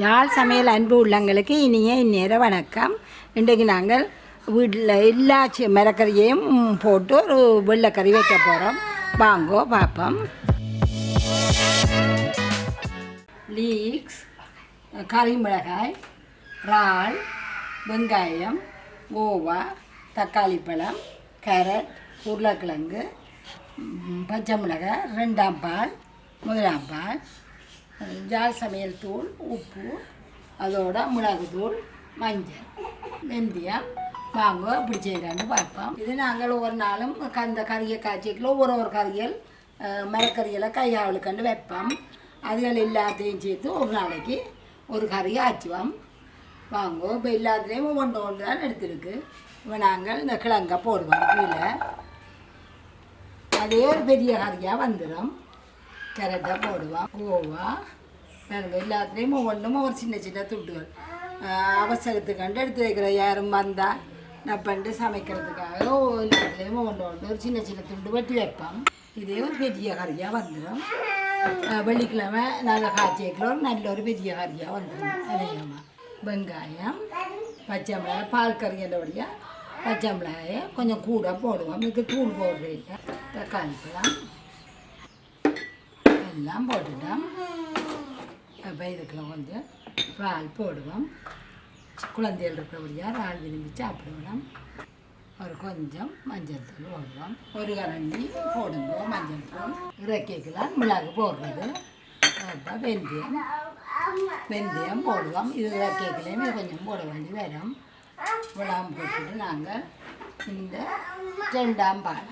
யாழ் சமையல் அன்பு உள்ளங்களுக்கு இனிய இந்நேர வணக்கம். இன்றைக்கு நாங்கள் வீட்டில் எல்லா மரக்கறியையும் போட்டு ஒரு வெள்ளைக்கறி வைக்க போகிறோம். வாங்கோ பார்ப்போம். லீக்ஸ், கறி மிளகாய், இறால், வெங்காயம், ஓவா, தக்காளி பழம், கேரட், உருளைக்கிழங்கு, பச்சை மிளகாய், 2ஆம் பால், 1ஆம் பால், யாழ் சமையல் தூள், உப்பு, அதோட மிளகுத்தூள், மஞ்சள், வெந்தயம். வாங்க இப்படி செய்கிறான்னு பார்ப்போம். இது நாங்கள் ஒவ்வொரு நாளும் அந்த கறியை காய்ச்சிக்கல ஒவ்வொரு கறிகள் மரக்கறிகளை கையாளுக்கண்டு வைப்போம். அதுகள் எல்லாத்தையும் சேர்த்து ஒரு நாளைக்கு ஒரு கறியை ஆச்சுவோம். வாங்க இப்போ எல்லாத்துலேயும் ஒன்று தான் எடுத்துருக்கு. இப்போ நாங்கள் இந்த கிழங்கை போடுவோம். கீழே அதே ஒரு பெரிய கறியாக வந்துடும். கேரட்டாக போடுவோம். கோவா நாங்கள் எல்லாத்துலேயும் ஒவ்வொன்றும் ஒரு சின்ன சின்ன துண்டுகள் அவசரத்துக்கண்டு எடுத்து வைக்கிற யாரும் வந்தால் நப்பண்டு சமைக்கிறதுக்காக எல்லாத்துலேயும் ஒன்று ஒரு சின்ன சின்ன துண்டு வெட்டி வைப்போம். இதே ஒரு பெரிய கறியாக வந்துடும். வெள்ளிக்கிழமை நாங்கள் காய்ச்சி வைக்கிறோம். நல்ல ஒரு பெரிய கறியாக வந்துடும். அதிகமாக வெங்காயம், பச்சை மிளகாய், பால் கறியண்டபடியாக பச்சை மிளகாயை கொஞ்சம் கூட போடுவோம். இதுக்கு தூள் போடுறது இல்லை. தக்காளி பழம் எல்லாம் போட்டுட்டோம். இப்போ இதுக்குள்ள கொஞ்சம் இறால் போடுவோம். குழந்தைகள் இருக்கிறபடியாக இறால் விரும்பி சாப்பிடுவோம். ஒரு கொஞ்சம் மஞ்சள் தூள் போடுவோம். ஒரு கரண்டி போடுங்க மஞ்சள் தூள். இறக்கிக்கலாம் மிளகு போடுறது. இப்போ வெந்தயம் போடுவோம். இது இறக்கிக்கலையுமே கொஞ்சம் போட வேண்டி வரும். விடாமல் போட்டுட்டு நாங்கள் இந்த 2ஆம் பால்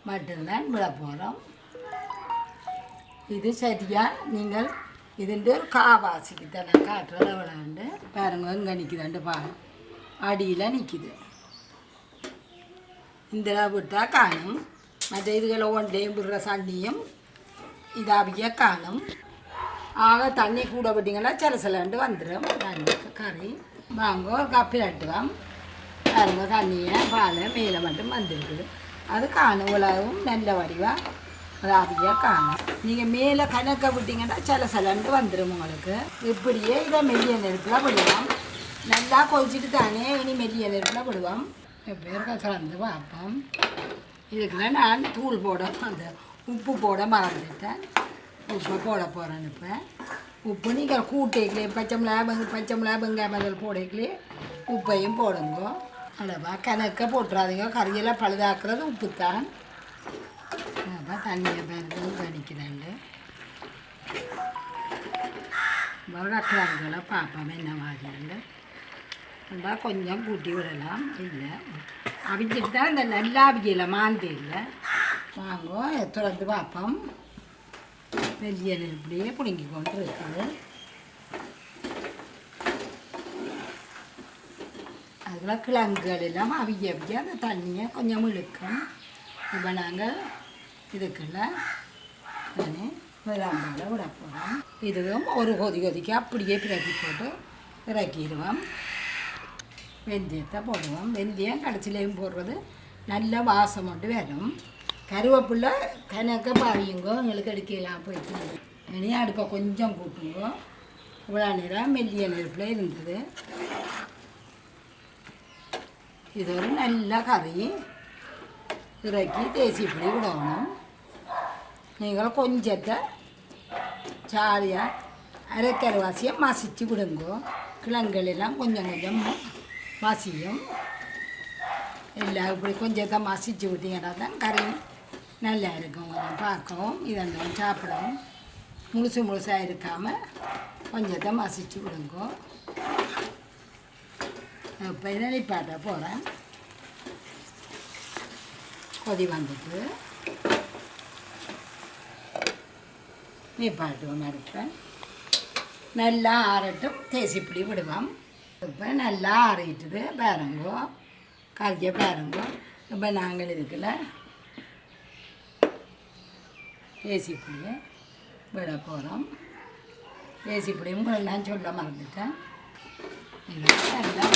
மட்டும்தான் விட போகிறோம். இது சரியாக நீங்கள் இதுண்டு ஒரு காவாசிக்கு தானே காட்டுறத விளாண்டு பாருங்க. எங்கே நிற்குதுண்டு பால் அடியில் நிற்கிது. இந்த விட்டால் காணும். மற்ற இதுகளை ஒன்றையும் விடுற தண்ணியும் இதாவிய காணும். ஆக தண்ணி கூட விட்டிங்கன்னா சிலண்டு வந்துடும். தண்ணிக்கு கறி வாங்க ஒரு கப்பில் எட்டுவோம். பாருங்க தண்ணியை பாலை மேலே மட்டும் வந்துருக்குது. அது காணும். உலகம் நல்ல வடிவாக அதாவியாக காணும். நீங்கள் மேலே கணக்க விட்டிங்கன்னா சிலண்டு வந்துடும் உங்களுக்கு. இப்படியே இதை மெல்லிய நெருப்பில் விடுவோம். நல்லா கொதிச்சுட்டு தானே இனி மெல்லிய நெருப்பில் விடுவோம். எப்போ கலந்து பார்ப்போம். இதுக்குலாம் நான் தூள் போட அந்த உப்பு போட மறந்துட்டேன். உப்பு போட போகிறேன். இப்போ உப்பு நீங்கள் கூட்டைக்கிலே பச்சை மிளகாய் வெங்காயம் அதில் போடைக்கிலே உப்பையும் போடுங்க. அளவா கணக்க போட்டுறாதீங்க. கறியெல்லாம் பழுதாக்குறது உப்பு தான். தண்ணியை பேருந்து கணிக்கிறாங்க. கிழங்குகளை பார்ப்போம் என்ன மாதிரிண்டு. நல்லா கொஞ்சம் கூட்டி விடலாம். இல்லை அவிச்சிட்டு தான் இந்த நல்லா அவிக்கலை மாந்தி இல்லை. வாங்க திறந்து பார்ப்போம். பெரிய நெருப்பிலேயே பிடுங்கி கொண்டு இருக்குது. அதில் கிழங்குகள் எல்லாம் அவிக்க அந்த தண்ணியை கொஞ்சம் இழுக்கும். இப்போ நாங்கள் இதுக்குள்ள விளாம்பால் விட போகிறோம். இதுவும் ஒரு கொதிக்க அப்படியே பிரட்டி போட்டு இறக்கிடுவோம். வெந்தயத்தை போடுவோம். வெந்தயம் கடைசிலையும் போடுறது நல்ல வாசம் மட்டும் வரும். கருவேப்பிலை கணக்க பாவியுங்கோ. எங்களுக்கு எடுக்கலாம் போயிட்டு இனி அடுப்பை கொஞ்சம் கூட்டுங்கோ. இவ்வளோ நேரம் மெல்லிய நெருப்பில் இருந்தது. இது ஒரு நல்ல கறி இறக்கி தேசிப்படி விடணும். நீங்கள் கொஞ்சத்தை சாரியாக அரைக்கரைவாசியை மசிச்சு விடுங்கோ. கிழங்குகளெல்லாம் கொஞ்சம் கொஞ்சம் மசியும். எல்லாம் இப்படி கொஞ்சத்தை மசிச்சு விட்டீங்கன்னா தான் கறி நல்லா இருக்கும். கொஞ்சம் பார்க்கவும் இதெல்லாம் சாப்பிடவும் முழுசாக இருக்காமல் கொஞ்சத்தை மசிச்சு விடுங்கோ. இப்போ இதை நிப்பாட்ட போகிறேன். கொதி வந்துட்டு நிப்பாட்டுவோம். அடுப்பேன் நல்லா ஆறட்டும். தேசிப்பிடி விடுவோம். இப்போ நல்லா ஆறிட்டுது. பாருங்கோ கறியை பாருங்கோ. இப்போ நாங்கள் இதுக்குள்ள தேசிப்பிடியை விட போகிறோம். தேசிப்பிடியும் நான் சொல்ல மறந்துட்டேன். நல்லா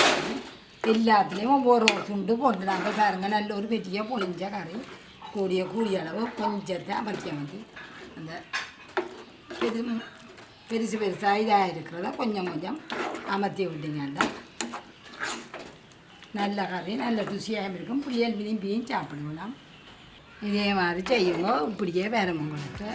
எல்லாத்துலேயும் ஒவ்வொரு துண்டு போட்டு நாங்கள் பாருங்கள். நல்ல ஒரு பெரிய பொழிஞ்ச கறி கூடிய அளவு கொஞ்சத்தை அமர்த்திய வந்து அந்த இது பெருசு பெருசாக இதாக இருக்கிறத கொஞ்சம் கொஞ்சம் அமர்த்தி விட்டீங்கன்னா நல்ல கறி நல்ல ருசியாகவும் இருக்கும். புளியல் விரும்பியும் சாப்பிடுவோம். இதே மாதிரி செய்யுங்க. இப்படியே வேறு உங்களுக்கு